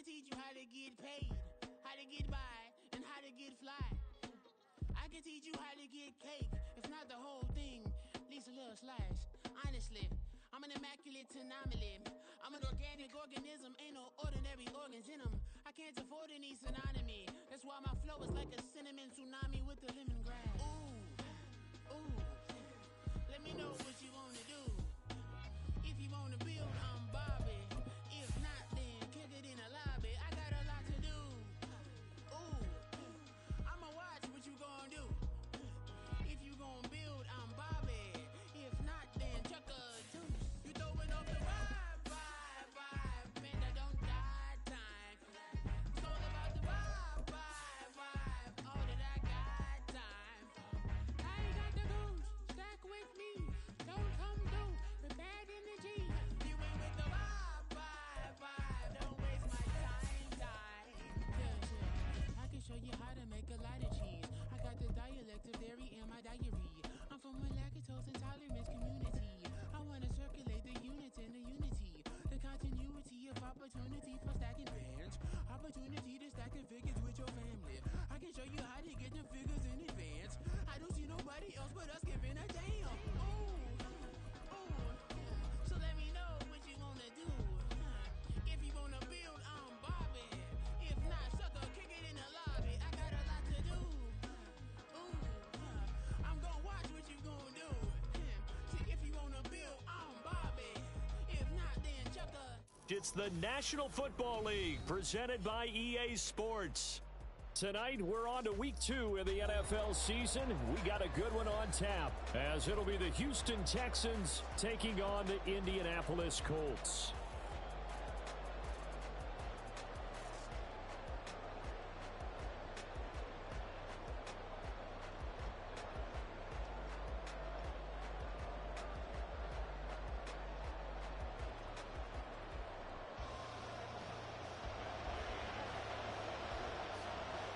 teach you how to get paid, how to get by, and how to get fly. I can teach you how to get cake, if not the whole thing, at least a little slice. Honestly, I'm an immaculate anomaly. I'm an organic organism, ain't no ordinary organs in them. I can't afford any synonymy. That's why my flow is like a cinnamon tsunami with the lemongrass. Ooh, ooh, let me know what you wanna do. If you wanna build, I'm Bobby. If not, then kick it in the lobby. I got a lot to do. Ooh, I'ma watch what you gonna do. If you gonna build, I'm Bobby. If not, then chuck a deuce. You throwing off the vibe, man, I don't die time. It's all about the vibe, all that I got time. I ain't got the goose, stack with me. Don't come through with bad energy. You ain't with the vibe, don't waste my time. Yeah. I can show you how to make a lot of cheese. I got the dialect of dairy in my diary. I'm from a lactose intolerance community. I wanna circulate the units and the unity. The continuity of opportunity for stacking bands. Opportunity to stack the figures with your family. I can show you how to get the figures in advance. I don't see nobody else but us giving a damn. Ooh, so let me know what you wanna do. If you wanna build, I'm Bobby. If not, sucker, kick it in the lobby. I got a lot to do. I'm gonna watch what you gonna do. See, if you wanna build, I'm Bobby. If not, then chuck a... It's the National Football League presented by EA Sports. Tonight, we're on to week 2 of the NFL season. We got a good one on tap, as it'll be the Houston Texans taking on the Indianapolis Colts.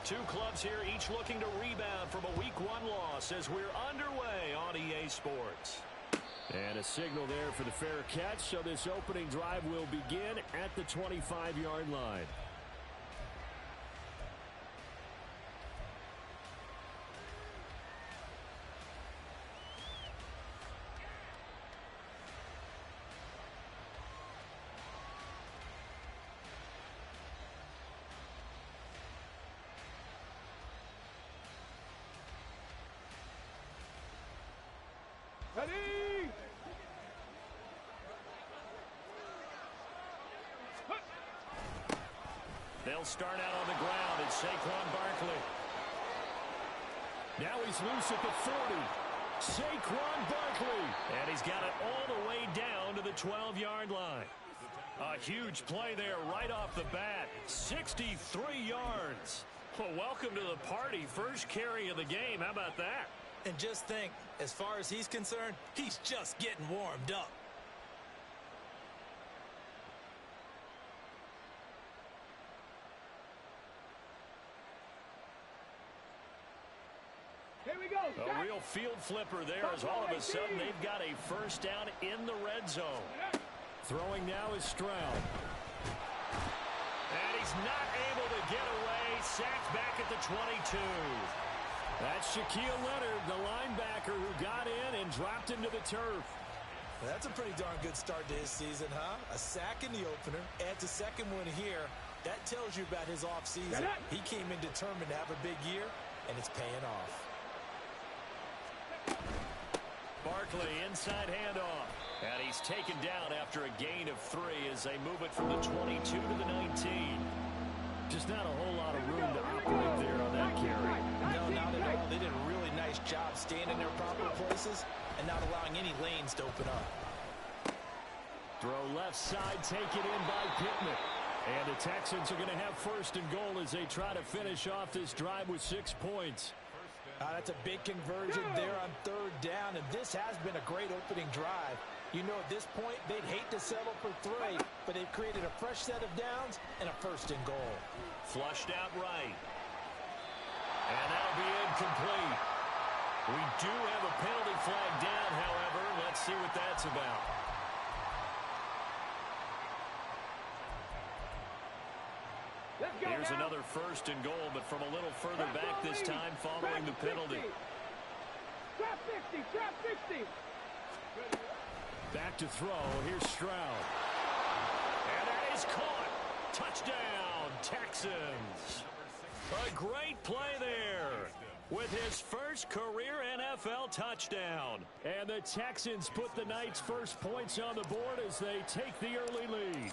Two clubs here, each looking to rebound from a Week 1 loss as we're underway on EA Sports. And a signal there for the fair catch, so this opening drive will begin at the 25-yard line. Ready! They'll start out on the ground. It's Saquon Barkley. Now he's loose at the 40. Saquon Barkley. And he's got it all the way down to the 12-yard line. A huge play there right off the bat. 63 yards. Well, welcome to the party. First carry of the game. How about that? And just think, as far as he's concerned, he's just getting warmed up. Here we go. A real field flipper there as all of a sudden they've got a first down in the red zone. Throwing now is Stroud. And he's not able to get away. Sacked back at the 22. That's Shaquille Leonard, the linebacker who got in and dropped into the turf. That's a pretty darn good start to his season, huh? A sack in the opener, adds a second one here. That tells you about his offseason. He came in determined to have a big year, and it's paying off. Barkley, inside handoff. And he's taken down after a gain of 3 as they move it from the 22 to the 19. Just not a whole lot of room to operate there on that carry. No, not at all. They did a really nice job staying in their proper places and not allowing any lanes to open up. Throw left side, taken in by Pittman. And the Texans are going to have first and goal as they try to finish off this drive with 6 points. That's a big conversion there on third down, and this has been a great opening drive. You know, at this point, they'd hate to settle for 3, but they've created a fresh set of downs and a first and goal. Flushed out right. And that'll be incomplete. We do have a penalty flag down, however. Let's see what that's about. Here's another first and goal, but from a little further back this time following the penalty. Trap 60, trap 60. Back to throw. Here's Stroud. And that is caught. Touchdown, Texans. A great play there with his first career NFL touchdown. And the Texans put the Knights' first points on the board as they take the early lead.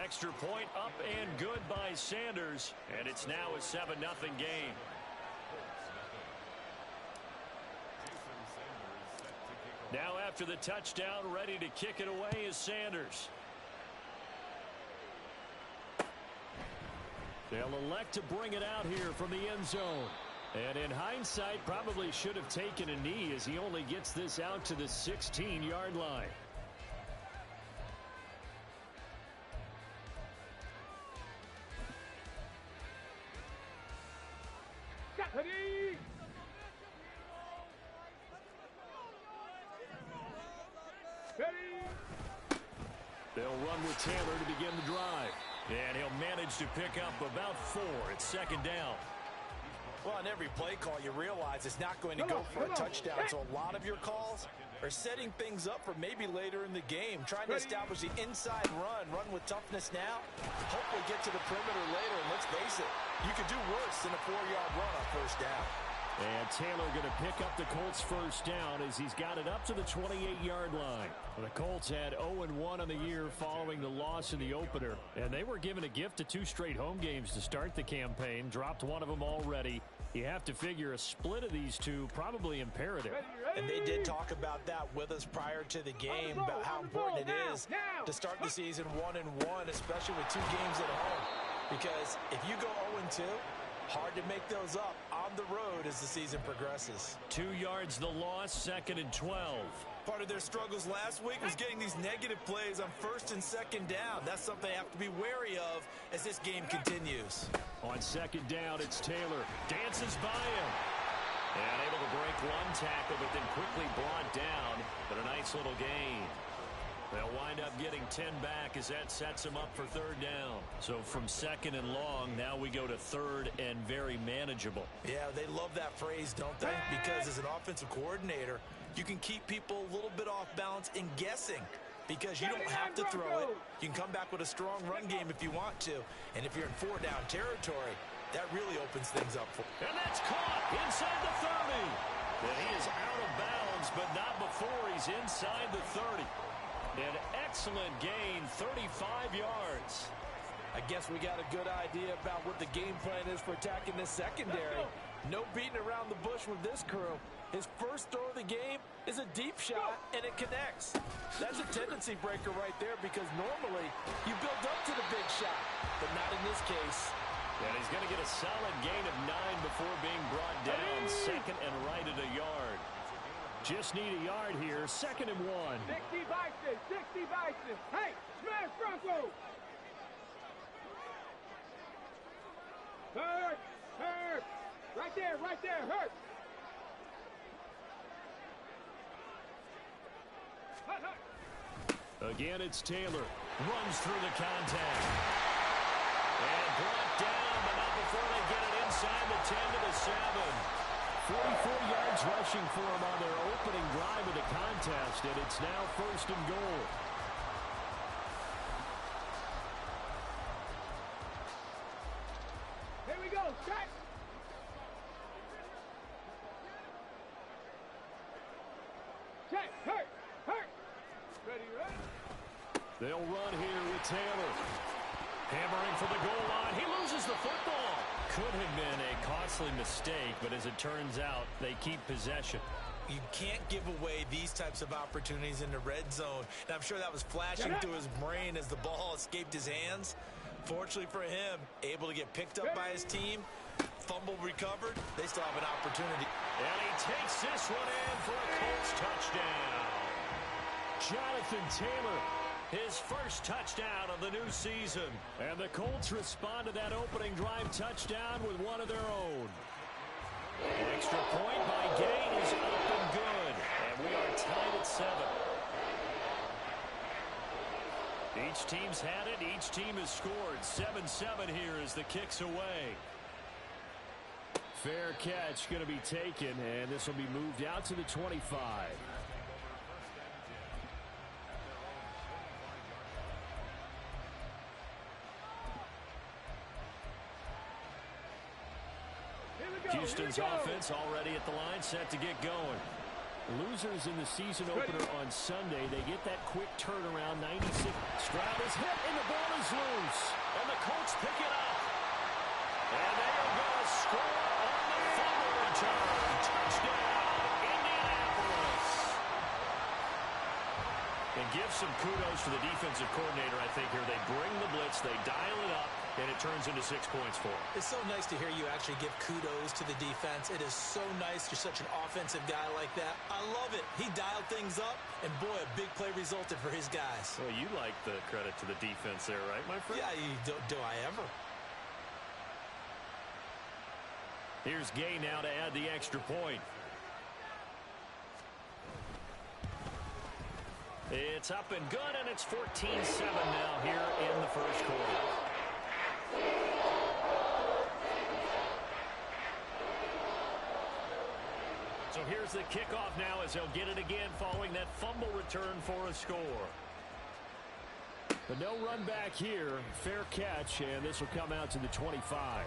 Extra point up and good by Sanders, and it's now a 7-0 game. Now after the touchdown, ready to kick it away is Sanders. They'll elect to bring it out here from the end zone. And in hindsight, probably should have taken a knee as he only gets this out to the 16-yard line. Ready. They'll run with Taylor to begin the drive. And he'll manage to pick up about 4 at second down. Well, on every play call, you realize it's not going to go for a touchdown. So a lot of your calls are setting things up for maybe later in the game, trying to establish the inside run with toughness now, hopefully get to the perimeter later. And let's face it, you could do worse than a 4-yard run on first down. And Taylor going to pick up the Colts first down as he's got it up to the 28-yard line. The Colts had 0-1 on the year following the loss in the opener. And they were given a gift of 2 straight home games to start the campaign. Dropped one of them already. You have to figure a split of these two probably imperative. And they did talk about that with us prior to the game, about how important it is to start the season 1-1, especially with 2 games at home. Because if you go 0-2, hard to make those up on the road as the season progresses. 2 yards the loss, 2nd and 12. Part of their struggles last week was getting these negative plays on first and second down. That's something they have to be wary of as this game continues. On second down, it's Taylor. Dances by him. And able to break one tackle, but then quickly brought down. But a nice little gain. They'll wind up getting 10 back as that sets them up for third down. So from second and long, now we go to third and very manageable. Yeah, they love that phrase, don't they? Because as an offensive coordinator, you can keep people a little bit off balance in guessing. Because you don't have to throw it. You can come back with a strong run game if you want to. And if you're in 4-down territory, that really opens things up for you. And that's caught inside the 30. And he is out of bounds, but not before he's inside the 30. An excellent gain, 35 yards. I guess we got a good idea about what the game plan is for attacking this secondary. No beating around the bush with this crew. His first throw of the game is a deep shot, and it connects. That's a tendency breaker right there because normally you build up to the big shot, but not in this case. And he's going to get a solid gain of 9 before being brought down, second and right at a yard. Just need a yard here, 2nd and 1. 60 Bison, 60 Bison. Hey, smash Bronco. Hurt, hurt. Right there, hurt. Again, it's Taylor. Runs through the contact. And brought down, but not before they get it inside the 10 to the 7. 44 yards rushing for him on their opening drive of the contest, and it's now 1st and goal. Here we go, strike. Check, hurt. Ready. They'll run here with Taylor. Hammering for the goal line. He loses the football. Could have been a costly mistake, but as it turns out, they keep possession. You can't give away these types of opportunities in the red zone. And I'm sure that was flashing through his brain as the ball escaped his hands. Fortunately for him, able to get picked up by his team, fumble recovered, they still have an opportunity. And he takes this one in for a Colts touchdown. Jonathan Taylor, his first touchdown of the new season. And the Colts respond to that opening drive touchdown with one of their own. Extra point by Gain is up and good. And we are tied at 7. Each team's had it. Each team has scored. 7-7 here as the kick's away. Fair catch going to be taken, and this will be moved out to the 25. Houston's offense already at the line, set to get going. Losers in the season opener on Sunday, they get that quick turnaround, 96. Stroud is hit, and the ball is loose. And the Colts pick it up. And they are going to score on the fumble return. Touchdown, Indianapolis. And give some kudos to the defensive coordinator, I think, here. They bring the blitz, they dial it up, and it turns into 6 points for them. It's so nice to hear you actually give kudos to the defense. It is so nice you're such an offensive guy like that. I love it. He dialed things up, and boy, a big play resulted for his guys. Well, you like the credit to the defense there, right, my friend? Yeah, do I ever? Here's Gay now to add the extra point. It's up and good, and it's 14-7 now here in the first quarter. So here's the kickoff now as they'll get it again following that fumble return for a score. But no run back here. Fair catch, and this will come out to the 25.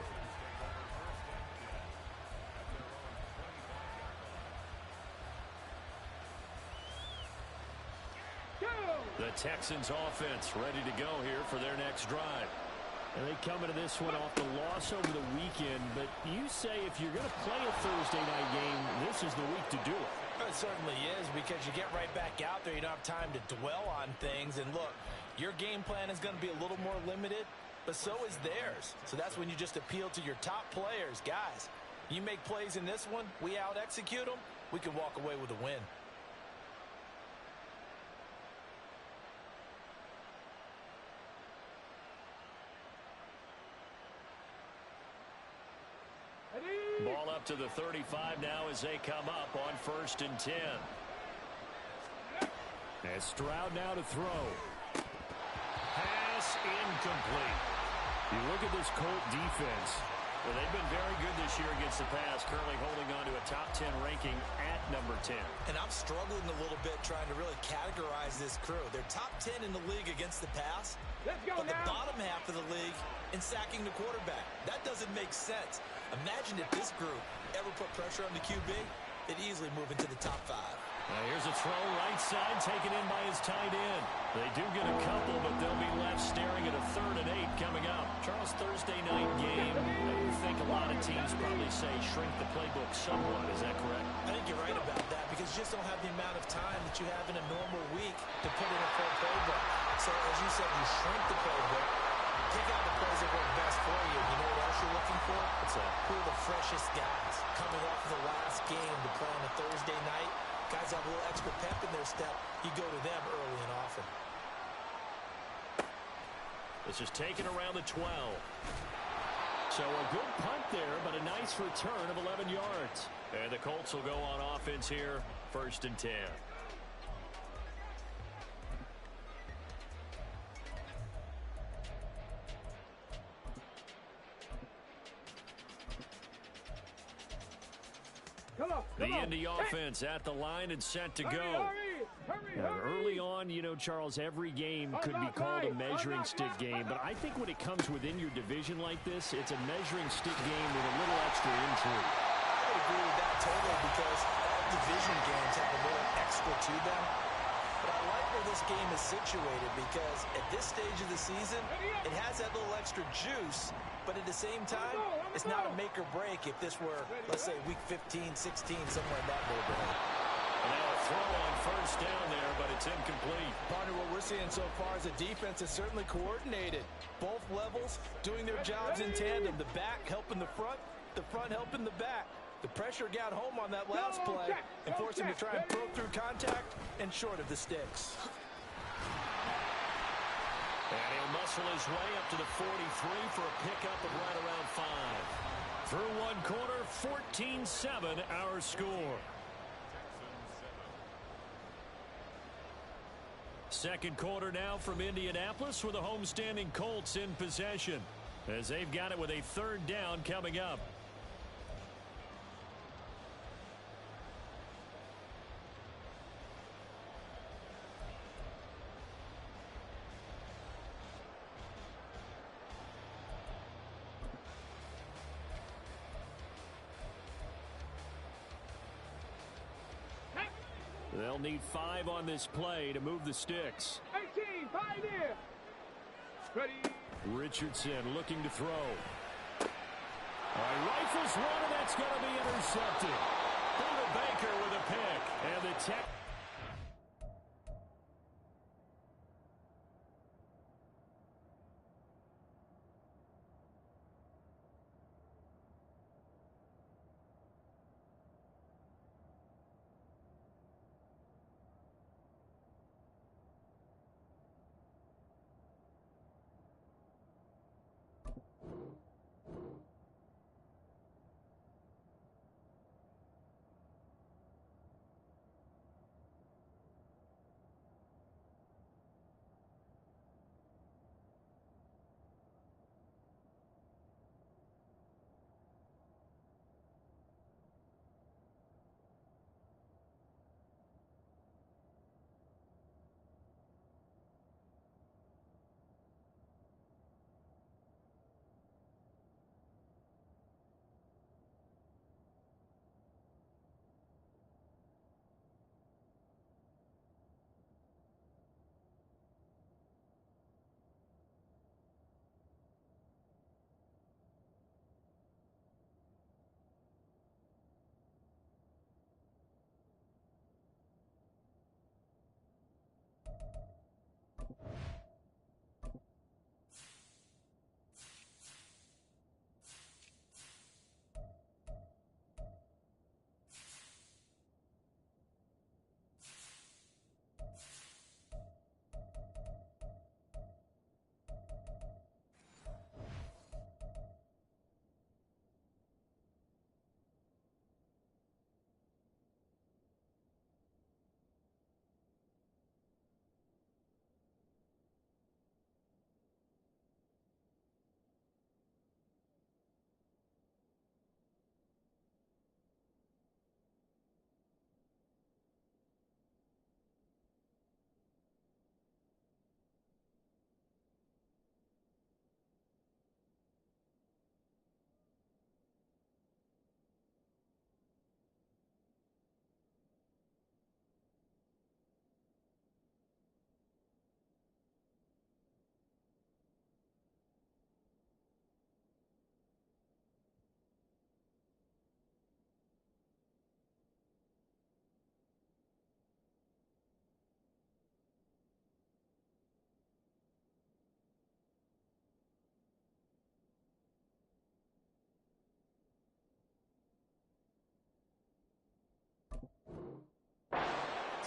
The Texans offense ready to go here for their next drive. And they come into this one off the loss over the weekend, but you say if you're going to play a Thursday night game, this is the week to do it. It certainly is, because you get right back out there. You don't have time to dwell on things. And look, your game plan is going to be a little more limited, but so is theirs. So that's when you just appeal to your top players. Guys, you make plays in this one, we out-execute them, we can walk away with a win. Ball up to the 35 now as they come up on 1st and 10. And Stroud now to throw. Pass incomplete. You look at this Colt defense. Well, they've been very good this year against the pass, currently holding on to a top 10 ranking at number 10. And I'm struggling a little bit trying to really categorize this crew. They're top 10 in the league against the pass, Let's go but now. the bottom half of the league in sacking the quarterback. That doesn't make sense. Imagine if this group ever put pressure on the QB, they'd easily move into the top 5. Now here's a throw right side taken in by his tight end. They do get a couple, but they'll be left staring at a 3rd and 8 coming up. Charles, Thursday night game, I think a lot of teams probably say shrink the playbook somewhat. Is that correct? I think you're right about that, because you just don't have the amount of time that you have in a normal week to put in a full playbook. So as you said, you shrink the playbook, pick out the plays that work best for you. You know what else you're looking for? What's that? Who are the freshest guys coming off of the last game to play on a Thursday night? Guys have a little extra pep in their step. You go to them early and often. This is taken around the 12. So a good punt there, but a nice return of 11 yards. And the Colts will go on offense here, 1st and 10. The Indy offense at the line and set to go. Early on, you know, Charles, every game could be called a measuring stick game, but I think when it comes within your division like this, it's a measuring stick game with a little extra intrigue. I would agree with that totally, because all division games have a little extra to them. But I like where this game is situated, because at this stage of the season, it has that little extra juice. But at the same time, it's not a make or break if this were, let's say, week 15, 16, somewhere in that neighborhood. Now a throw on 1st down there, but it's incomplete. Partner, what we're seeing so far is the defense is certainly coordinated. Both levels doing their jobs in tandem. The back helping the front helping the back. The pressure got home on that last play and forced him to try and probe through contact and short of the sticks. And he'll muscle his way up to the 43 for a pickup of right around 5. Through one quarter, 14-7 our score. Second quarter now from Indianapolis with the homestanding Colts in possession, as they've got it with a third down coming up. They'll need 5 on this play to move the sticks. 18, Pioneer. Ready. Richardson looking to throw. Rifles one, and that's going to be intercepted. Buda Baker with a pick. And the tech.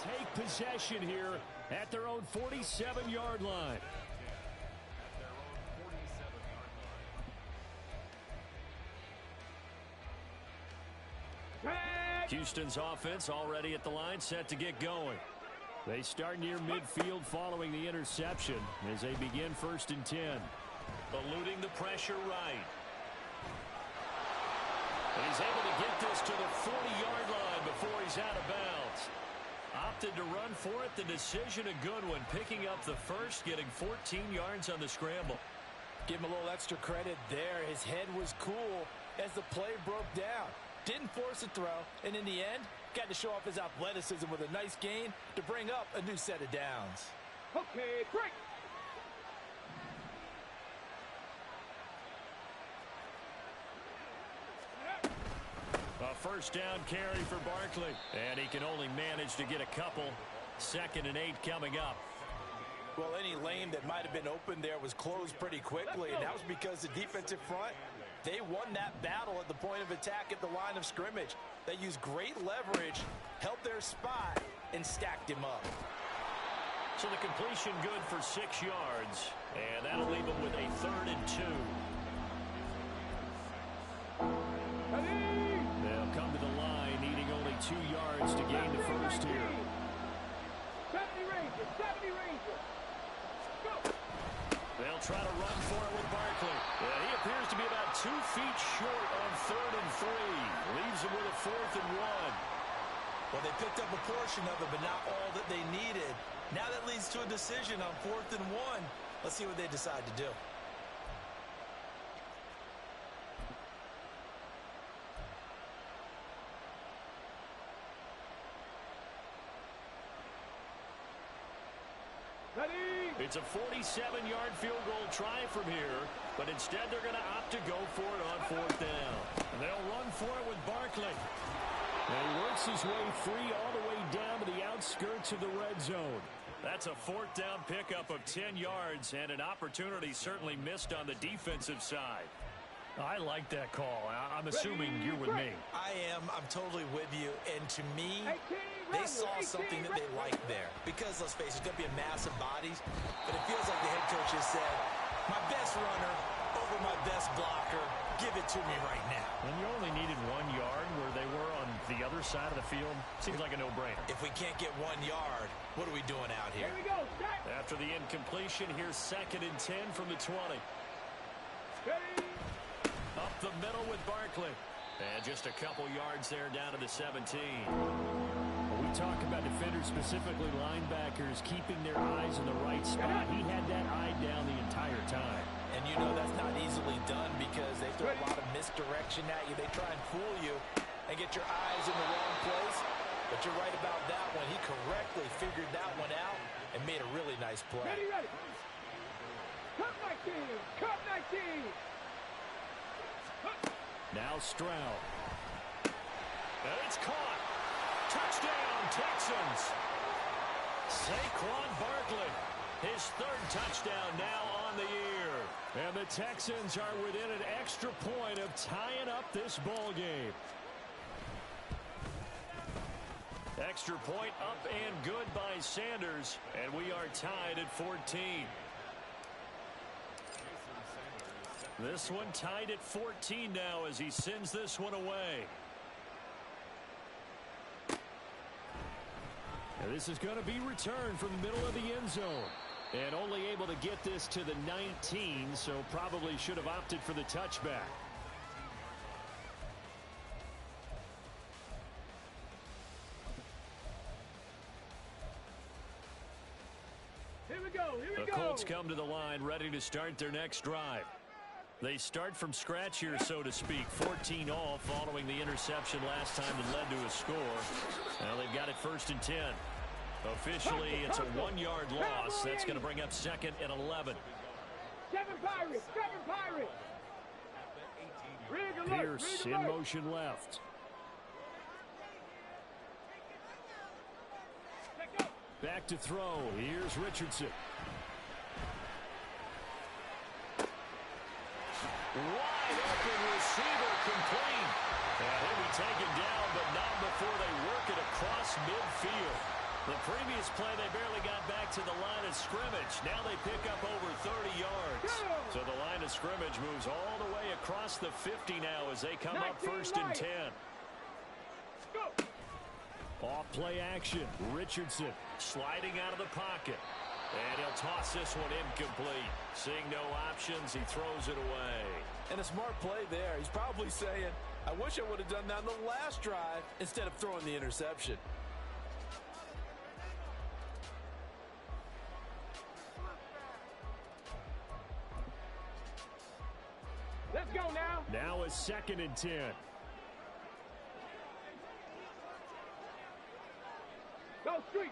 Take possession here at their own 47-yard line. Houston's offense already at the line, set to get going. They start near midfield following the interception as they begin 1st and 10. Eluding the pressure right. And he's able to get this to the 40-yard line before he's out of bounds. Opted to run for it. The decision a good one. Picking up the first, getting 14 yards on the scramble. Give him a little extra credit there. His head was cool as the play broke down. Didn't force a throw, and in the end, got to show off his athleticism with a nice gain to bring up a new set of downs. Okay, break. A first down carry for Barkley, and he can only manage to get a couple. 2nd and 8 coming up. Well, any lane that might have been open there was closed pretty quickly, and that was because the defensive front, they won that battle at the point of attack at the line of scrimmage. They used great leverage, held their spot, and stacked him up. So the completion good for 6 yards, and that'll leave them with a 3rd and 2. They'll come to the line, needing only 2 yards to gain the first here. 70 Ranger. Go. They'll try to run for it with Barkley. And he appears to be about 2 feet short on 3rd and 3. Leaves him with a 4th and 1. Well, they picked up a portion of it, but not all that they needed. Now that leads to a decision on 4th and 1. Let's see what they decide to do. It's a 47-yard field goal try from here, but instead they're going to opt to go for it on 4th down. And they'll run for it with Barkley. And he works his way free all the way down to the outskirts of the red zone. That's a 4th down pickup of 10 yards, and an opportunity certainly missed on the defensive side. I like that call. I'm assuming you're with me. I am. I'm totally with you. And to me, they saw something that they liked there. Because, let's face it, it's going to be a mass of bodies. But it feels like the head coach has said, my best runner over my best blocker. Give it to me right now. And you only needed 1 yard where they were on the other side of the field. Seems like a no-brainer. If we can't get 1 yard, what are we doing out here? Here we go. Start. After the incompletion, here's 2nd and 10 from the 20. Ready. Up the middle with Barkley. And just a couple yards there down to the 17. We talk about defenders, specifically linebackers, keeping their eyes in the right spot. He had that eye down the entire time. And you know that's not easily done because they throw a lot of misdirection at you. They try and fool you and get your eyes in the wrong place. But you're right about that one. He correctly figured that one out and made a really nice play. Ready, ready. Cup 19. Cup 19. Now Stroud. And it's caught. Touchdown, Texans. Saquon Barkley. His 3rd touchdown now on the year. And the Texans are within an extra point of tying up this ball game. Extra point up and good by Sanders. And we are tied at 14. This one tied at 14 now as he sends this one away. And this is going to be returned from the middle of the end zone. And only able to get this to the 19, so probably should have opted for the touchback. Here we go. Here we The go. Colts come to the line ready to start their next drive. They start from scratch here, so to speak. 14 all following the interception last time that led to a score. Now they've got it 1st and 10. Officially, it's a 1-yard loss. That's going to bring up 2nd and 11. 7 Pirates. 7 Pirates. Rig alert. Pierce Rig in alert. motion left. Back to throw. Here's Richardson. Wide open receiver complete. And he'll be taken down, but not before they work it across midfield. The previous play, they barely got back to the line of scrimmage. Now they pick up over 30 yards. So the line of scrimmage moves all the way across the 50 now as they come up 1st and 10. Off play action. Richardson sliding out of the pocket. And he'll toss this one incomplete. Seeing no options, he throws it away. And a smart play there. He's probably saying, I wish I would have done that on the last drive instead of throwing the interception. Let's go now. Now a 2nd and 10. Go street.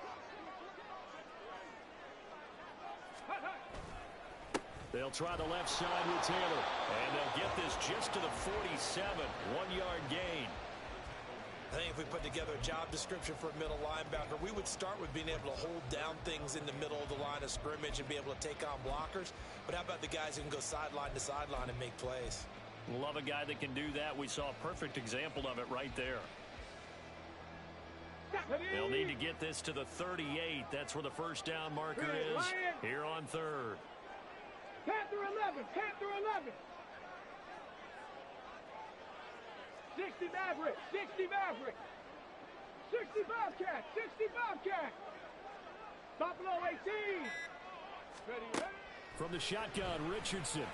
They'll try the left side with Taylor. And they'll get this just to the 47. 1-yard gain. I think if we put together a job description for a middle linebacker, we would start with being able to hold down things in the middle of the line of scrimmage and be able to take on blockers. But how about the guys who can go sideline to sideline and make plays? Love a guy that can do that. We saw a perfect example of it right there. They'll need to get this to the 38. That's where the 1st down marker is. Here on 3rd. Panther 11. Panther 11. 60 Maverick. 60 Maverick. 60 Bobcat. 60 Bobcat. Stop below 18. Ready, ready. From the shotgun, Richardson.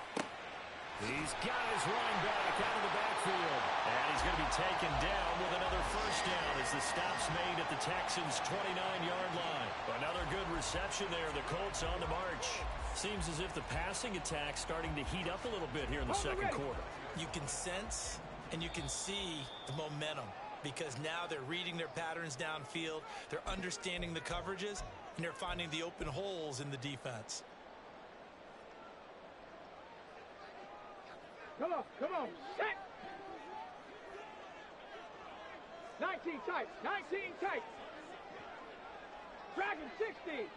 He's got his running back out of the backfield. And he's going to be taken down with another first down as the stop's made at the Texans' 29-yard line. Another good reception there. The Colts on the march. Seems as if the passing attack's starting to heat up a little bit here in the second quarter. You can sense and you can see the momentum because now they're reading their patterns downfield. They're understanding the coverages, and they're finding the open holes in the defense. Come on, set. 19 tight, 19 tight. Dragon 60.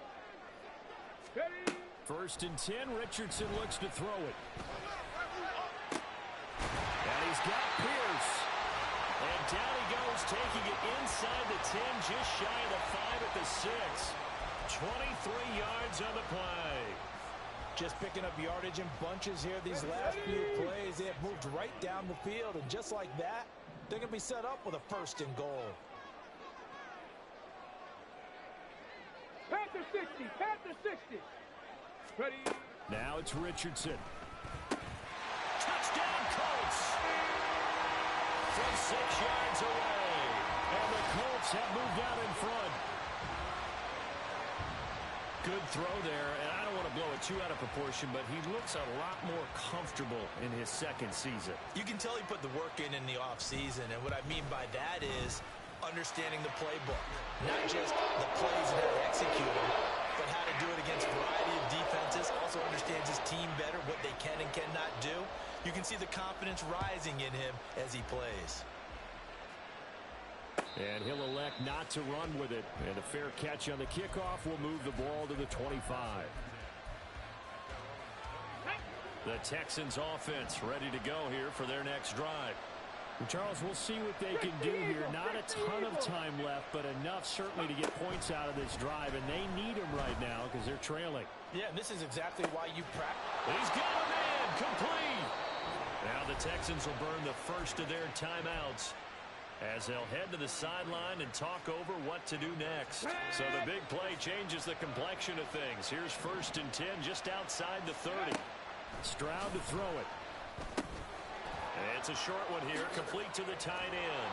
Ready. First and 10, Richardson looks to throw it. And he's got Pierce. And down he goes, taking it inside the 10, just shy of the 5 at the 6. 23 yards on the play. Just picking up yardage in bunches here these last few plays. They have moved right down the field, and just like that, they're going to be set up with a first and goal. Panther 60, Panther 60. Ready. Now it's Richardson. Touchdown, Colts! From 6 yards away. And the Colts have moved out in front. Good throw there, and I don't want to blow it too out of proportion, but he looks a lot more comfortable in his second season. You can tell he put the work in the offseason, and what I mean by that is understanding the playbook. Not just the plays and how to execute them, but how to do it against a variety of defenses. Also understands his team better, what they can and cannot do. You can see the confidence rising in him as he plays. And he'll elect not to run with it. And a fair catch on the kickoff will move the ball to the 25. The Texans offense ready to go here for their next drive. And Charles, we'll see what they can do here. Not a ton of time left, but enough certainly to get points out of this drive. And they need them right now because they're trailing. Yeah, and this is exactly why you practice. He's got a man complete. Now the Texans will burn the first of their timeouts as they'll head to the sideline and talk over what to do next. So the big play changes the complexion of things. Here's first and 10 just outside the 30. Stroud to throw it. It's a short one here, complete to the tight end.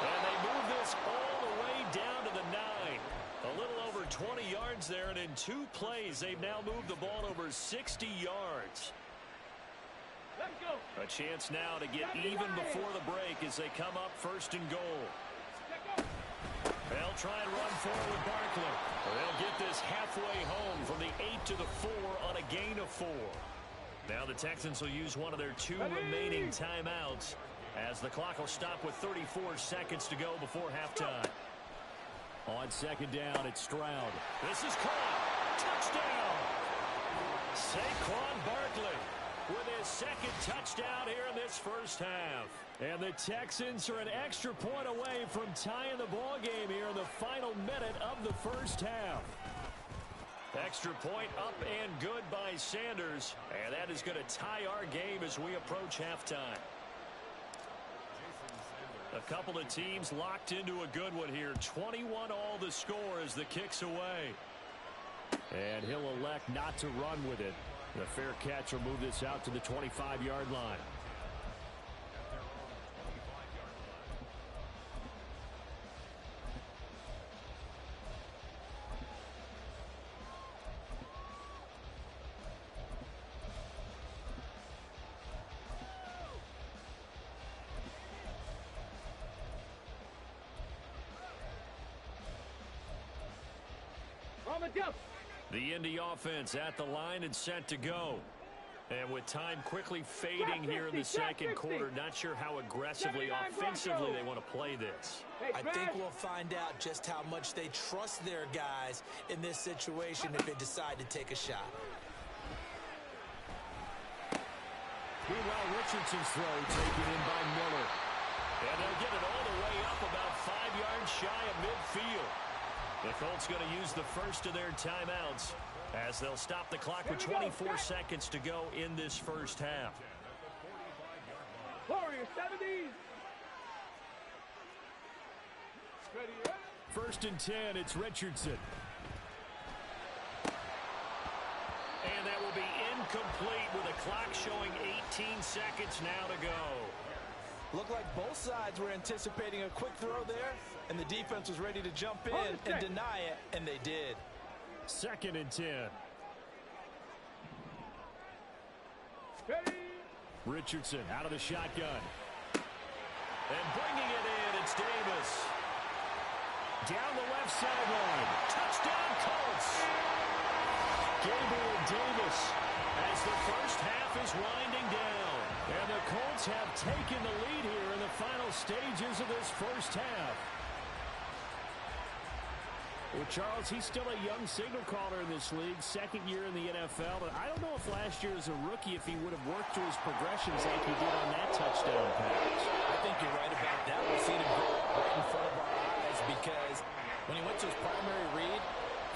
And they move this all the way down to the 9. A little over 20 yards there, and in 2 plays, they've now moved the ball over 60 yards. Let's go. A chance now to get even before the break as they come up first and goal. They'll try and run forward with Barkley. They'll get this halfway home from the 8 to the 4 on a gain of 4. Now the Texans will use one of their 2 remaining timeouts as the clock will stop with 34 seconds to go before halftime. On second down, it's Stroud. This is caught. Touchdown! Saquon Barkley with his second touchdown here in this first half. And the Texans are an extra point away from tying the ball game here in the final minute of the first half. Extra point up and good by Sanders. And that is going to tie our game as we approach halftime. A couple of teams locked into a good one here. 21 all the score as the kick's away. And he'll elect not to run with it. The fair catch will move this out to the 25-yard line. On the jump. The Indy offense at the line and set to go. And with time quickly fading here in the second quarter, not sure how aggressively, offensively they want to play this. I think we'll find out just how much they trust their guys in this situation if they decide to take a shot. Meanwhile, Richardson's throw taken in by Miller. And they'll get it all the way up about 5 yards shy of midfield. The Colts going to use the first of their timeouts as they'll stop the clock with 24 seconds to go in this first half. Warrior 70. Ready, ready. First and 10, it's Richardson. incomplete with a clock showing 18 seconds now to go. Looked like both sides were anticipating a quick throw there, and the defense was ready to jump in and deny it, and they did. 2nd and 10. Richardson out of the shotgun. And bringing it in, it's Davis. Down the left sideline. Touchdown, Colts. Gabriel Davis as the first half is winding down. And the Colts have taken the lead here in the final stages of this first half. Well, Charles, he's still a young signal caller in this league, 2nd year in the NFL. But I don't know if last year as a rookie, if he would have worked through his progressions like he did on that touchdown pass. I think you're right about that. We've seen him grow right in front of our eyes because when he went to his primary read,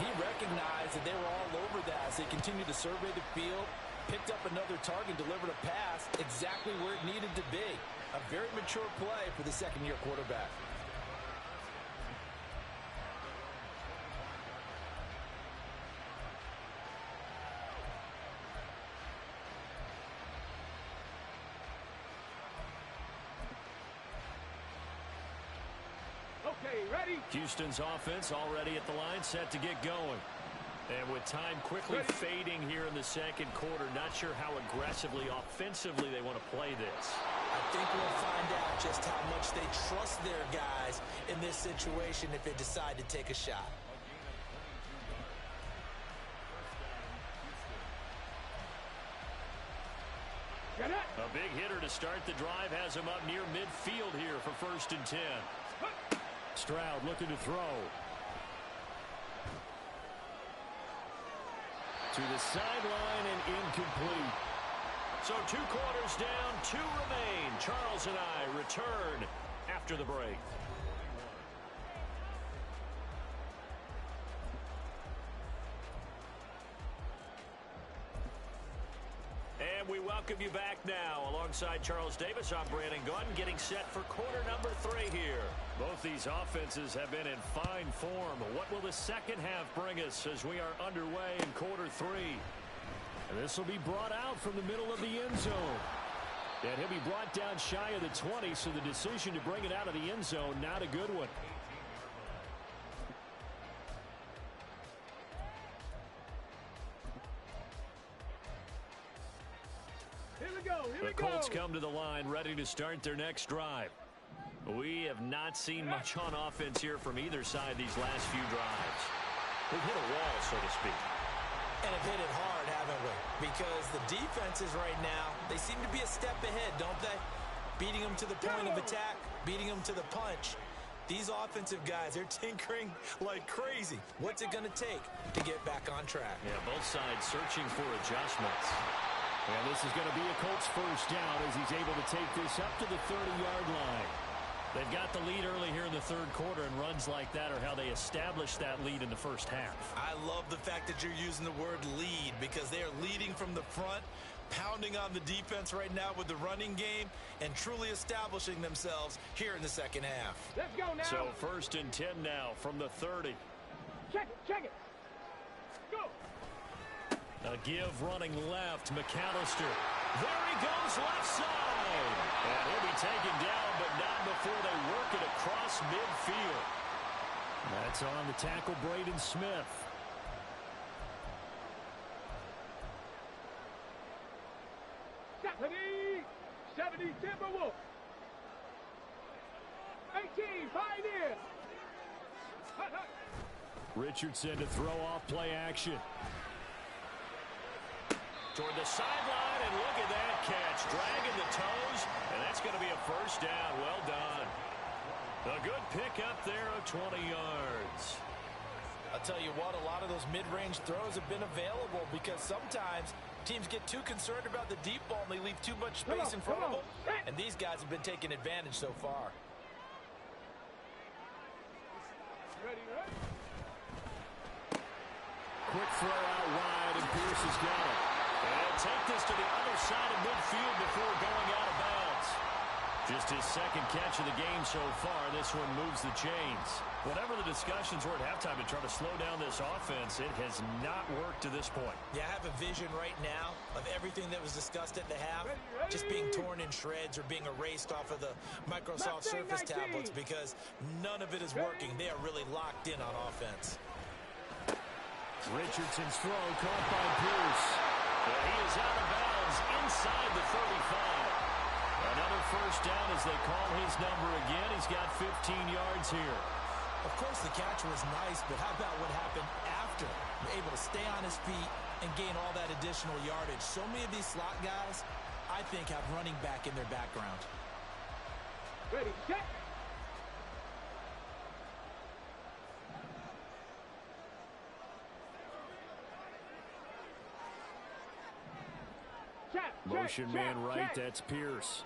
he recognized that they were all over that as they continued to survey the field, picked up another target, delivered a pass exactly where it needed to be. A very mature play for the 2nd-year quarterback. Ready? Houston's offense already at the line, set to get going. And with time quickly fading here in the 2nd quarter, not sure how aggressively, offensively they want to play this. I think we'll find out just how much they trust their guys in this situation if they decide to take a shot. A big hitter to start the drive has him up near midfield here for 1st and 10. Stroud looking to throw. To the sideline and incomplete. So 2 quarters down, 2 remain. Charles and I return after the break. And we welcome you back now. Alongside Charles Davis, I'm Brandon Gunn, getting set for quarter number 3 here. Both these offenses have been in fine form. What will the 2nd half bring us as we are underway in quarter 3? And this will be brought out from the middle of the end zone. And he'll be brought down shy of the 20, so the decision to bring it out of the end zone, not a good one. The Colts come to the line ready to start their next drive. We have not seen much on offense here from either side these last few drives. We've hit a wall, so to speak. And have hit it hard, haven't we? Because the defenses right now, they seem to be a step ahead, don't they? Beating them to the point of attack, beating them to the punch. These offensive guys, they're tinkering like crazy. What's it going to take to get back on track? Yeah, both sides searching for adjustments. And this is going to be a Colts first down as he's able to take this up to the 30-yard line. They've got the lead early here in the 3rd quarter, and runs like that are how they establish that lead in the first half. I love the fact that you're using the word lead because they are leading from the front, pounding on the defense right now with the running game, and truly establishing themselves here in the 2nd half. Let's go now. So 1st and 10 now from the 30. Check it. Go. A give running left, McAllister. There he goes left side. And he'll be taken down, but not before they work it across midfield. That's on the tackle, Braden Smith. Stephanie, 70 Timberwolves. 18 Pioneer. Richardson to throw off play action. Toward the sideline, and look at that catch. Dragging the toes, and that's going to be a first down. Well done. A good pickup there of 20 yards. I'll tell you what, a lot of those mid-range throws have been available because sometimes teams get too concerned about the deep ball and they leave too much space in front of them. And these guys have been taking advantage so far. Ready. Quick throw out wide, and Pierce has got it. And take this to the other side of midfield before going out of bounds. Just his second catch of the game so far. This one moves the chains. Whatever the discussions were at halftime to try to slow down this offense, it has not worked to this point. Yeah, I have a vision right now of everything that was discussed at the half just being torn in shreds or being erased off of the Microsoft Surface tablets because none of it is working. They are really locked in on offense. Richardson's throw caught by Pierce. He is out of bounds inside the 35. Another first down as they call his number again. He's got 15 yards here. Of course, the catch was nice, but how about what happened after? Able to stay on his feet and gain all that additional yardage. So many of these slot guys, I think, have running back in their background. Ready, set. Motion man right, that's Pierce.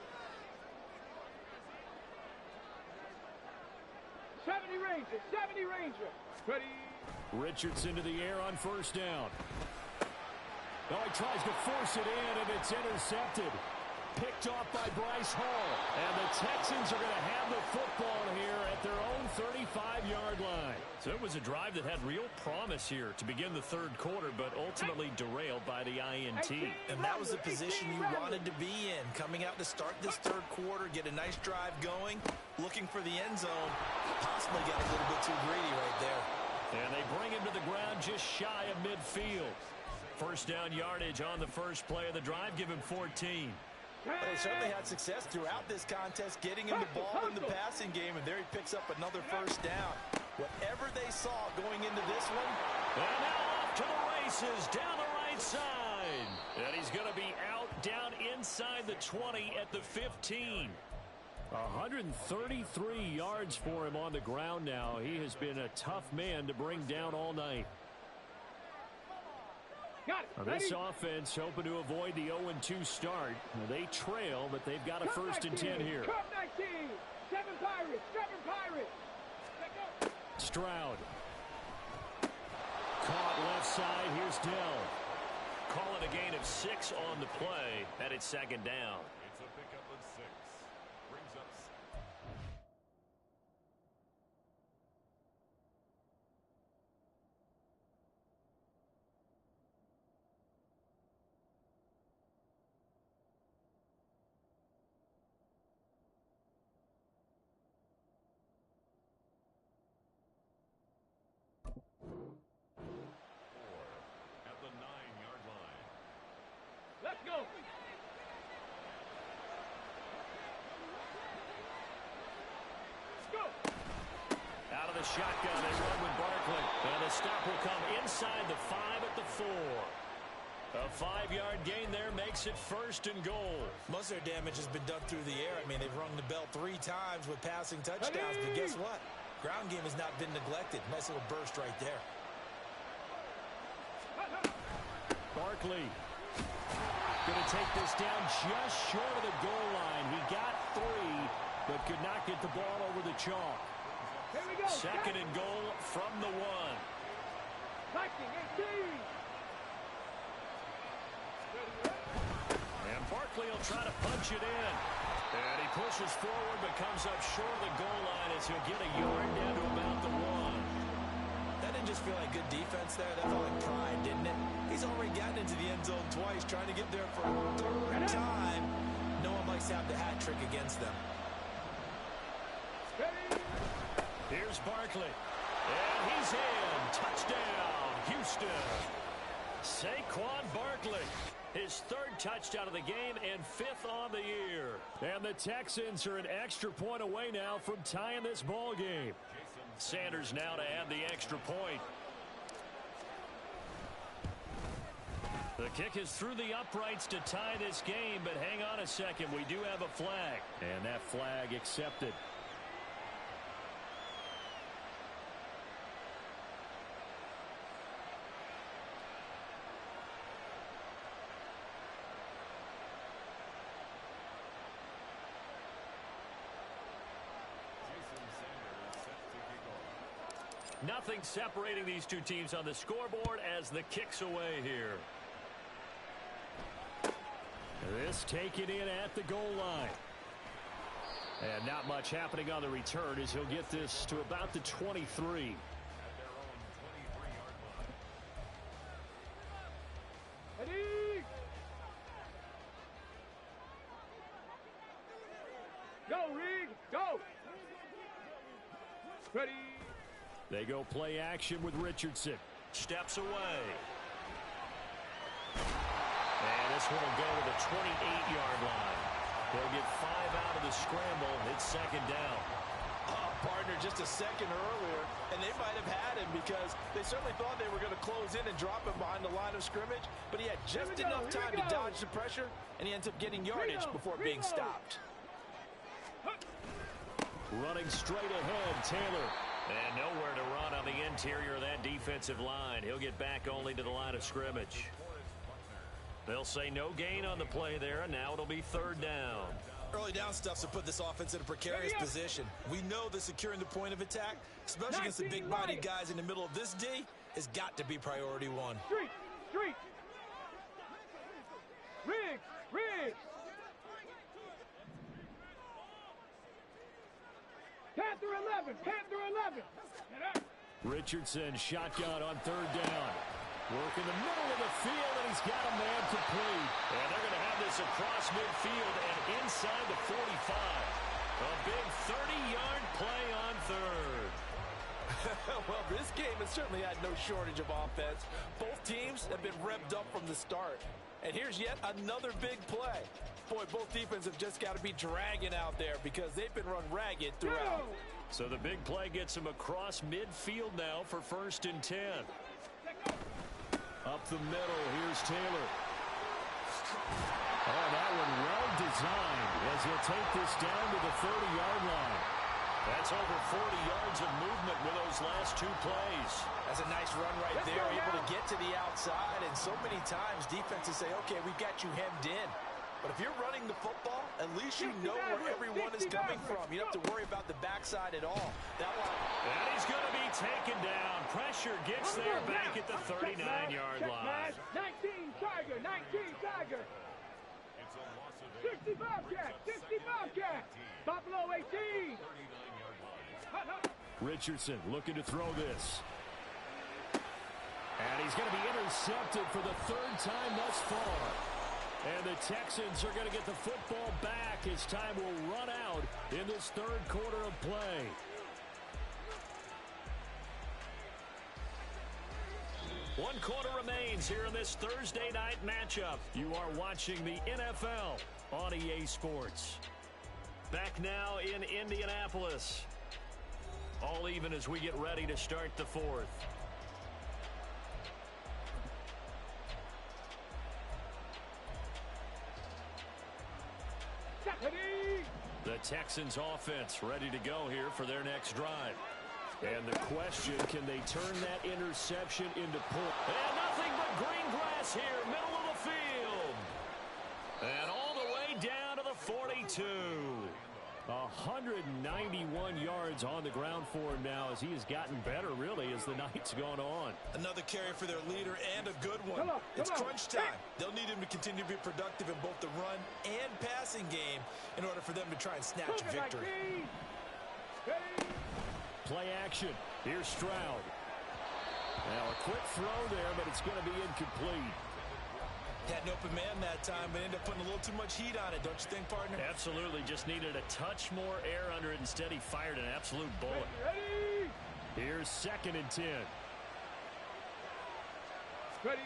70 Ranger. Ready. Richardson to the air on first down. Oh, he tries to force it in, and it's intercepted. Picked off by Bryce Hall. And the Texans are going to have the football here at their own 35-yard line. So it was a drive that had real promise here to begin the third quarter, but ultimately derailed by the INT. And that was the position you wanted to be in. Coming out to start this third quarter, get a nice drive going, looking for the end zone. Possibly got a little bit too greedy right there. And they bring him to the ground just shy of midfield. First down yardage on the first play of the drive. Give him 14. They certainly had success throughout this contest, getting him the ball in the passing game, and there he picks up another first down. Whatever they saw going into this one. And now off to the races down the right side. And he's going to be out down inside the 20 at the 15. 133 yards for him on the ground now. He has been a tough man to bring down all night. This offense hoping to avoid the 0-2 start. They trail, but they've got a first and 10 here. Cup 19. 7 Pirates. Stroud. Caught left side. Here's Dell. Calling a gain of 6 on the play, and it's second down. It's a pickup of 6. Brings up at the 9-yard line. Let's go. Out of the shotgun, they run with Barkley. And the stop will come inside the 5 at the 4. A 5-yard gain there makes it first and goal. Most of their damage has been done through the air. I mean, they've rung the bell 3 times with passing touchdowns, but guess what? Ground game has not been neglected. Nice little burst right there. Barkley going to take this down just short of the goal line. He got 3, but could not get the ball over the chalk. Here we go. Second and goal from the 1. Viking 18. And Barkley will try to punch it in. And he pushes forward but comes up short of the goal line as he'll get a yard down to about the 1. That didn't just feel like good defense there. That felt like pride, didn't it? He's already gotten into the end zone twice, trying to get there for a third time. No one likes to have the hat trick against them. Here's Barkley. And he's in. Touchdown, Houston. Saquon Barkley. His 3rd touchdown of the game and 5th on the year. And the Texans are an extra point away now from tying this ball game. Sanders now to add the extra point. The kick is through the uprights to tie this game, but hang on a second. We do have a flag. And that flag accepted. Nothing separating these two teams on the scoreboard as the kick's away here. This taken in at the goal line. And not much happening on the return as he'll get this to about the 23. Ready? Go, Reed, go! Ready? They go play action with Richardson. Steps away. And this one will go to the 28-yard line. They'll get 5 out of the scramble. It's second down. Partner, just a second earlier, and they might have had him because they certainly thought they were going to close in and drop him behind the line of scrimmage, but he had just enough time to dodge the pressure, and he ends up getting yardage before being stopped. Running straight ahead, Taylor. And nowhere to run on the interior of that defensive line. He'll get back only to the line of scrimmage. They'll say no gain on the play there, and now it'll be third down. Early down stuffs will put this offense in a precarious position. We know that securing the point of attack, especially against the big-bodied guys in the middle of this D, has got to be priority one. Street! Riggs! 10 through 11! Richardson shotgun on third down. Work in the middle of the field, and he's got a man complete. And they're going to have this across midfield and inside the 45. A big 30-yard play on third. Well, this game has certainly had no shortage of offense. Both teams have been revved up from the start. And here's yet another big play. Boy, both defenses have just got to be dragging out there because they've been run ragged throughout. So the big play gets him across midfield now for 1st and 10. Up the middle, here's Taylor. Oh, that one well designed as he'll take this down to the 30-yard line. That's over 40 yards of movement with those last 2 plays. That's a nice run right there, able to get to the outside. And so many times defenses say, okay, we've got you hemmed in. But if you're running the football, at least you know where everyone is coming from. You don't have to worry about the backside at all. That one. And he's going to be taken down. Pressure gets there back at the 39-yard line. 19 Tiger. 60 Bobcat. Buffalo 18. Richardson looking to throw this. And he's going to be intercepted for the 3rd time thus far. And the Texans are going to get the football back as time will run out in this 3rd quarter of play. One quarter remains here in this Thursday night matchup. You are watching the NFL on EA Sports. Back now in Indianapolis. All even as we get ready to start the 4th. The Texans offense ready to go here for their next drive. And the question, can they turn that interception into point? And nothing but green grass here, middle of the field. And all the way down to the 42. 191 yards on the ground for him now as he has gotten better, really, as the night's gone on. Another carry for their leader and a good one. It's crunch time. They'll need him to continue to be productive in both the run and passing game in order for them to try and snatch a victory. Play action. Here's Stroud. Now a quick throw there, but it's going to be incomplete. Had an open man that time, but ended up putting a little too much heat on it, don't you think, partner? Absolutely. Just needed a touch more air under it. Instead, he fired an absolute bullet. Here's 2nd and 10. Ready.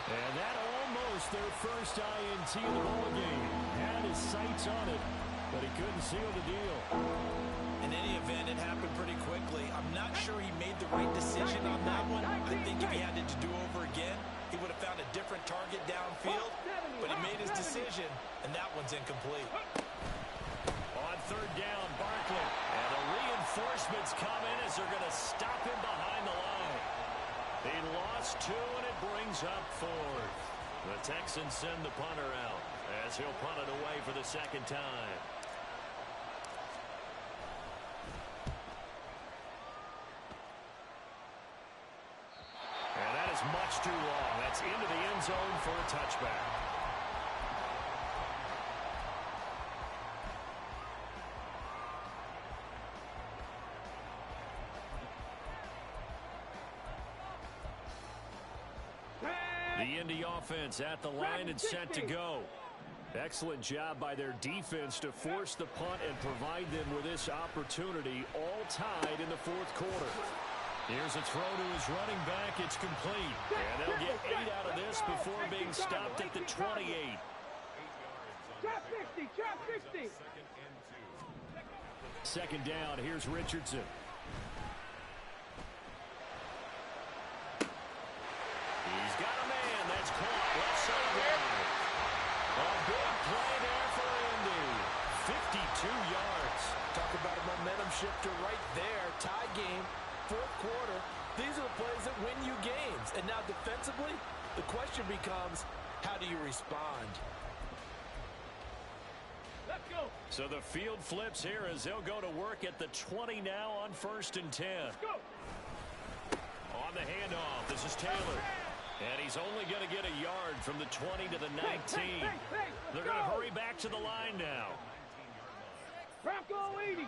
And that almost their first INT in the ball game. Had his sights on it, but he couldn't seal the deal. In any event, it happened pretty quickly. I'm not sure he made the right decision on that one. I think if he had it to do over again, he would have found a different target downfield. But he made his decision, and that one's incomplete. On 3rd down, Barkley. And the reinforcements come in as they're going to stop him behind the line. He lost 2, and it brings up 4th. The Texans send the punter out as he'll punt it away for the 2nd time. Much too long. That's into the end zone for a touchback. The Indy offense at the line and set to go. Excellent job by their defense to force the punt and provide them with this opportunity, all tied in the fourth quarter. Here's a throw to his running back. It's complete. And they'll get 8 out of this before being stopped at the 28. Trap 50, trap 50. Second down, here's Richardson. He's got a man. That's caught. Left sideline. A big play there for Indy. 52 yards. Talk about a momentum shifter right there. Tie game, fourth quarter. These are the plays that win you games. And now defensively, the question becomes, how do you respond? Let's go. So the field flips here as they'll go to work at the 20 now on 1st and 10. Go. On the handoff, this is Taylor. And he's only going to get a yard from the 20 to the 19. They're going to hurry back to the line now. Bronco 80.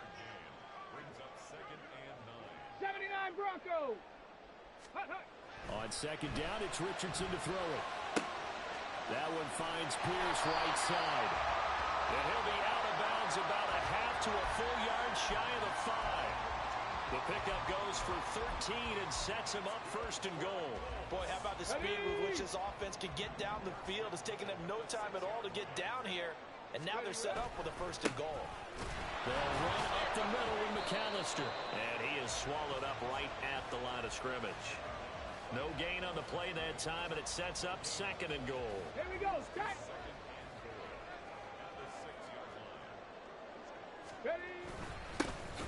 79 Bronco. Hut, hut. On second down, it's Richardson to throw it. That one finds Pierce right side. And he'll be out of bounds about a half to a full yard shy of the 5. The pickup goes for 13 and sets him up 1st and goal. Boy, how about the speed with which this offense can get down the field? It's taken them no time at all to get down here. And now they're set up with a 1st and goal. They'll run up the middle with McAllister. And he is swallowed up right at the line of scrimmage. No gain on the play that time, and it sets up 2nd and goal. Here we go. Start. Ready.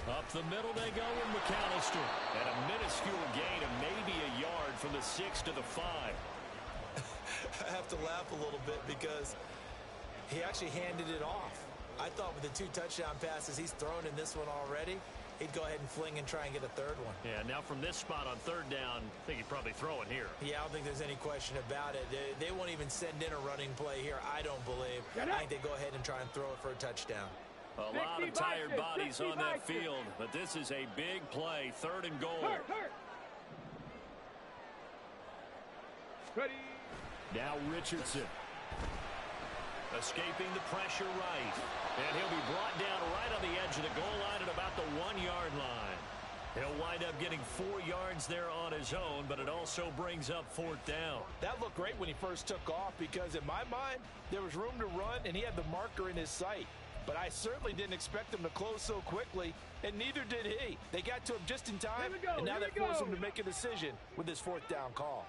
Up the middle they go with McAllister. And a minuscule gain of maybe a yard from the 6 to the 5. I have to laugh a little bit because he actually handed it off. I thought with the 2 touchdown passes he's thrown in this one already, he'd go ahead and fling and try and get a 3rd one. Yeah, now from this spot on 3rd down, I think he'd probably throw it here. Yeah, I don't think there's any question about it. They won't even send in a running play here, I don't believe. I think they go ahead and try and throw it for a touchdown. A lot of tired bodies on that field, but this is a big play, 3rd and goal. Hurt. Ready. Now Richardson. Escaping the pressure right. And he'll be brought down right on the edge of the goal line at about the 1-yard line. He'll wind up getting 4 yards there on his own, but it also brings up 4th down. That looked great when he first took off because in my mind, there was room to run and he had the marker in his sight. But I certainly didn't expect him to close so quickly, and neither did he. They got to him just in time, and now that forced him to make a decision with his 4th down call.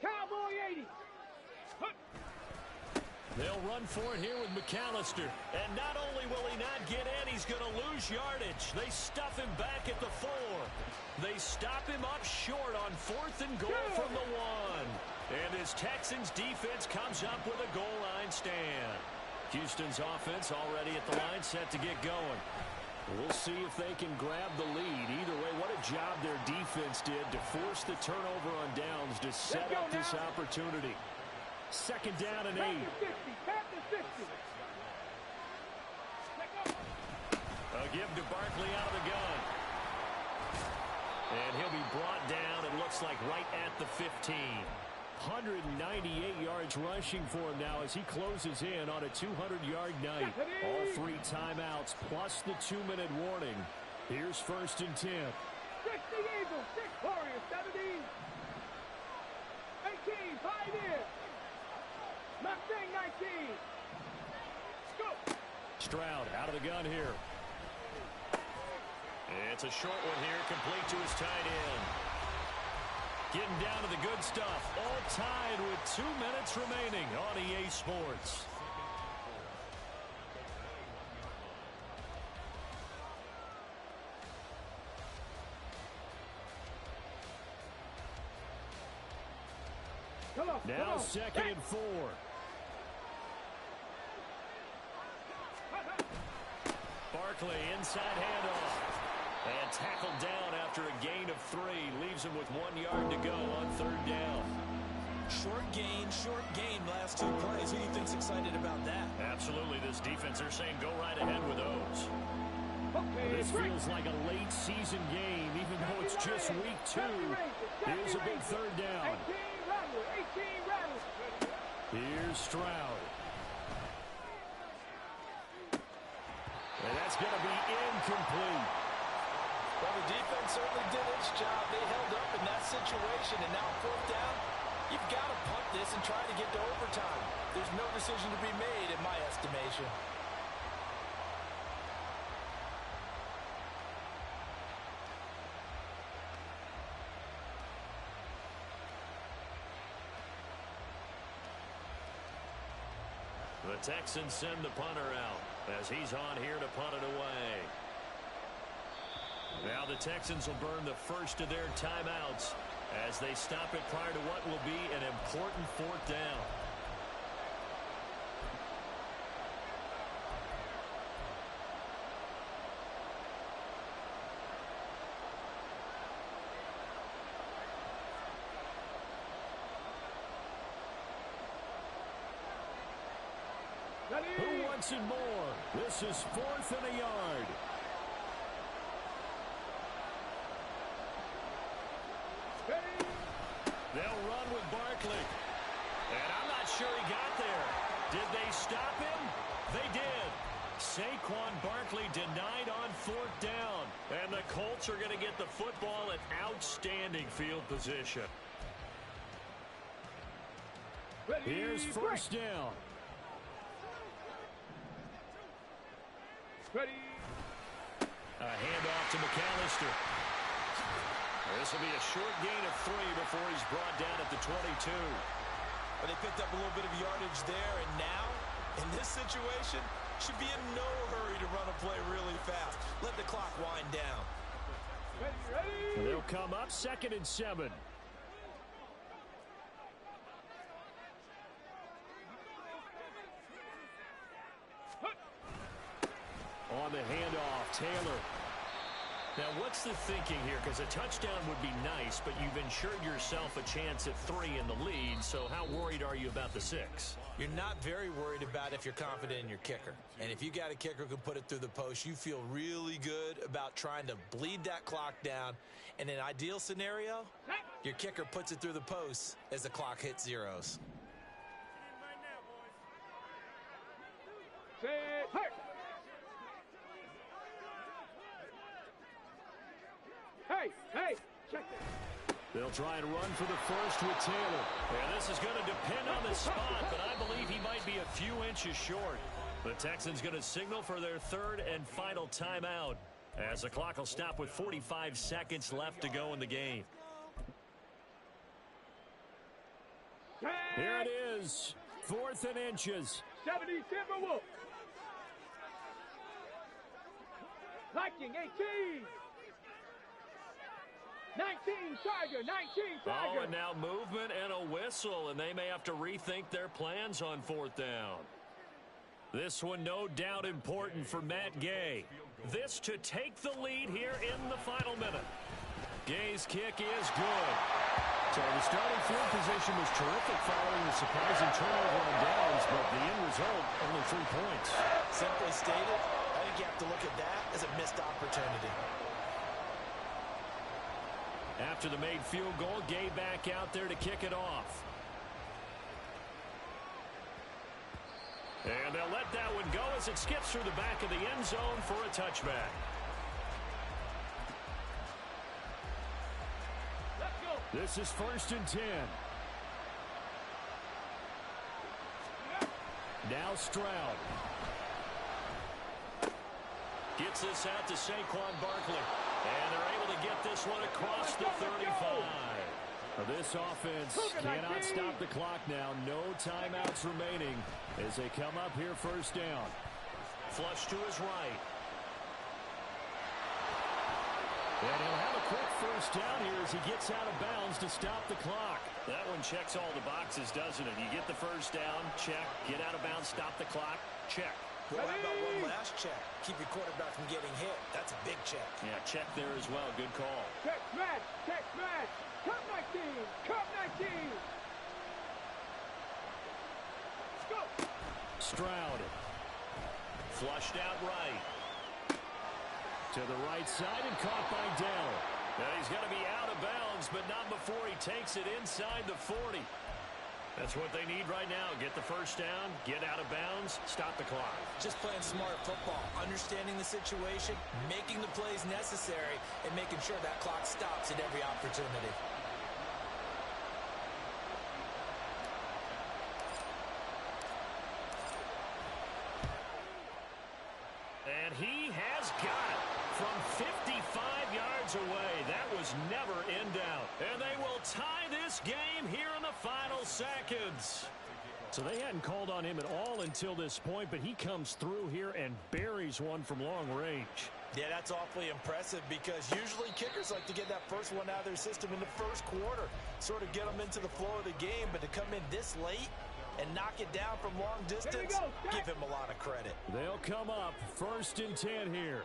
Cowboy 80. They'll run for it here with McAllister. And not only will he not get in, he's going to lose yardage. They stuff him back at the 4. They stop him up short on 4th and goal from the 1. And this Texans defense comes up with a goal line stand. Houston's offense already at the line set to get going. We'll see if they can grab the lead. Either way, what a job their defense did to force the turnover on downs to set up this opportunity. Second down and 8. A give to Barkley out of the gun. And he'll be brought down, it looks like, right at the 15. 198 yards rushing for him now as he closes in on a 200-yard night. All 3 timeouts plus the 2-minute warning. Here's 1st and 10. 60 Eagles, 6 Warriors, 70. 18, Pioneer. Mustang 19. Go. Stroud out of the gun here. It's a short one here, complete to his tight end. Getting down to the good stuff. All tied with 2 minutes remaining on EA Sports. Now 2nd and 4. Barkley inside handoff. And tackled down after a gain of 3. Leaves him with 1 yard to go on 3rd down. Short gain last 2 plays. Who do you think's excited about that? Absolutely. This defense, they're saying go right ahead with those. This feels like a late season game, even though it's just week 2. Here's a big third down. 18 rattle. Here's Stroud. And that's going to be incomplete. Well, the defense certainly did its job. They held up in that situation, and now 4th down, you've got to punt this and try to get to overtime. There's no decision to be made in my estimation. The Texans send the punter out as he's on here to punt it away. Now the Texans will burn the first of their timeouts as they stop it prior to what will be an important 4th down. Who wants it more? This is 4th and a yard. They'll run with Barkley. And I'm not sure he got there. Did they stop him? They did. Saquon Barkley denied on 4th down. And the Colts are going to get the football in outstanding field position. Here's 1st down. Ready. A handoff to McAllister. This will be a short gain of 3 before he's brought down at the 22. But they picked up a little bit of yardage there, and now, in this situation, should be in no hurry to run a play really fast. Let the clock wind down. Ready. They'll come up 2nd and 7. On the handoff, Taylor. Now, what's the thinking here? Because a touchdown would be nice, but you've ensured yourself a chance at 3 in the lead, so how worried are you about the 6? You're not very worried about if you're confident in your kicker. And if you got a kicker who can put it through the post, you feel really good about trying to bleed that clock down. In an ideal scenario, your kicker puts it through the post as the clock hits zeros. Set. Hey. Hey, check that. They'll try and run for the first with Taylor. And this is going to depend on the spot, but I believe he might be a few inches short. The Texans going to signal for their 3rd and final timeout as the clock will stop with 45 seconds left to go in the game. Here it is, 4th and inches. 70 Timberwolves. Viking 18. 19 Tiger, 19 Tiger. Oh, and now movement and a whistle, and they may have to rethink their plans on 4th down. This one no doubt important for Matt Gay. This to take the lead here in the final minute. Gay's kick is good. So the starting field position was terrific following the surprising turnover on downs, but the end result, only 3 points. Simply stated, I think you have to look at that as a missed opportunity. After the made field goal, Gay back out there to kick it off. And they'll let that one go as it skips through the back of the end zone for a touchback. Let's go. This is 1st and 10. Now Stroud. Gets this out to Saquon Barkley. And they're able to get this one across the 35. This offense cannot stop the clock now. No timeouts remaining as they come up here 1st down. Flush to his right. And he'll have a quick 1st down here as he gets out of bounds to stop the clock. That one checks all the boxes, doesn't it? You get the 1st down, check. Get out of bounds, stop the clock, check. Well, how about one last check? Keep your quarterback from getting hit. That's a big check. Yeah, check there as well. Good call. Check smash, check smash. Cup 19, Cup 19. Let's go. Stroud. Flushed out right. To the right side and caught by Dell. And he's going to be out of bounds, but not before he takes it inside the 40. That's what they need right now. Get the first down, get out of bounds, stop the clock. Just playing smart football, understanding the situation, making the plays necessary, and making sure that clock stops at every opportunity. And he has got it from 55 yards away. That was never in doubt. And they will tie this game here in the final seconds. So they hadn't called on him at all until this point, but he comes through here and buries one from long range. Yeah, that's awfully impressive because usually kickers like to get that first one out of their system in the first quarter, sort of get them into the flow of the game, but to come in this late and knock it down from long distance, give him a lot of credit. They'll come up 1st and 10 here.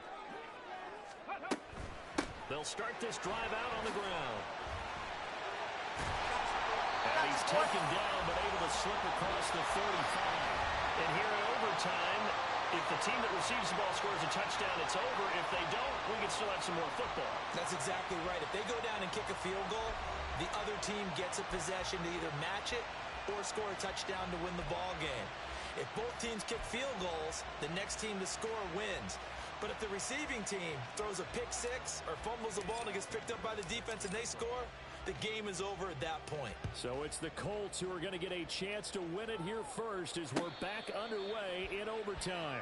They'll start this drive out on the ground. And he's taken down but able to slip across the 35. And here in overtime, if the team that receives the ball scores a touchdown, it's over. If they don't, we can still have some more football. That's exactly right. If they go down and kick a field goal, the other team gets a possession to either match it or score a touchdown to win the ball game. If both teams kick field goals, the next team to score wins. But if the receiving team throws a pick six or fumbles the ball and it gets picked up by the defense and they score, the game is over at that point. So it's the Colts who are going to get a chance to win it here first as we're back underway in overtime.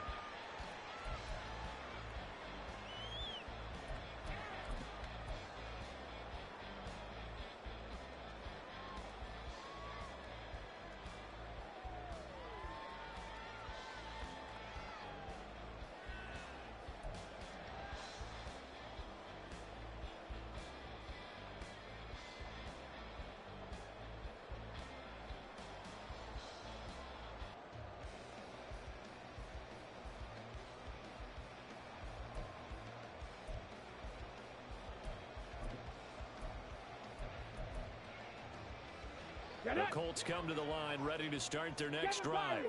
The Colts come to the line ready to start their next drive.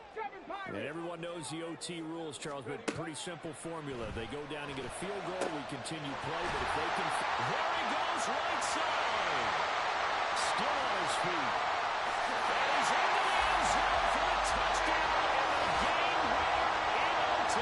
And everyone knows the OT rules, Charles, but pretty simple formula. They go down and get a field goal, we continue play, but if they can... There he goes, right side! Still on his feet. And he's into the end zone for the touchdown and the game winner in OT.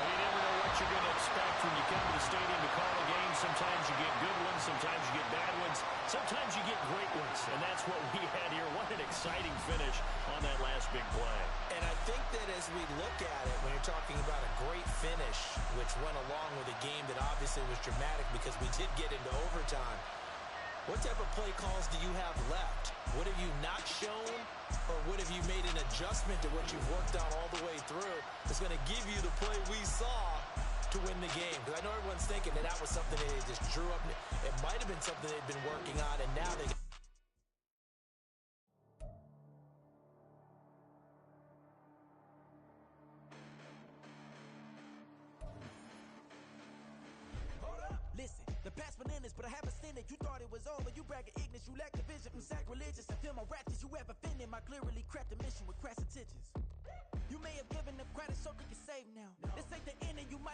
Well, you never know what you're going to expect when you come to the stadium to call a game. Sometimes you get good ones, sometimes you get bad ones, sometimes you get great ones, and that's what we had here. What an exciting finish on that last big play. And I think that as we look at it, when you're talking about a great finish, which went along with a game that obviously was dramatic because we did get into overtime, what type of play calls do you have left? What have you not shown, or what have you made an adjustment to what you've worked on all the way through that's going to give you the play we saw to win the game? Because I know everyone's thinking that that was something that they just drew up. It might have been something they've been working on, and now they... Listen, the past bananas, but I haven't seen it. You thought it was over, you bragging ignorance, you lack the vision. I'm sacrilegious, I feel my ratchets. You ever offended my clearly crafted mission with crass intentions? You may have given them credit, so can you save now? This ain't the end, and you might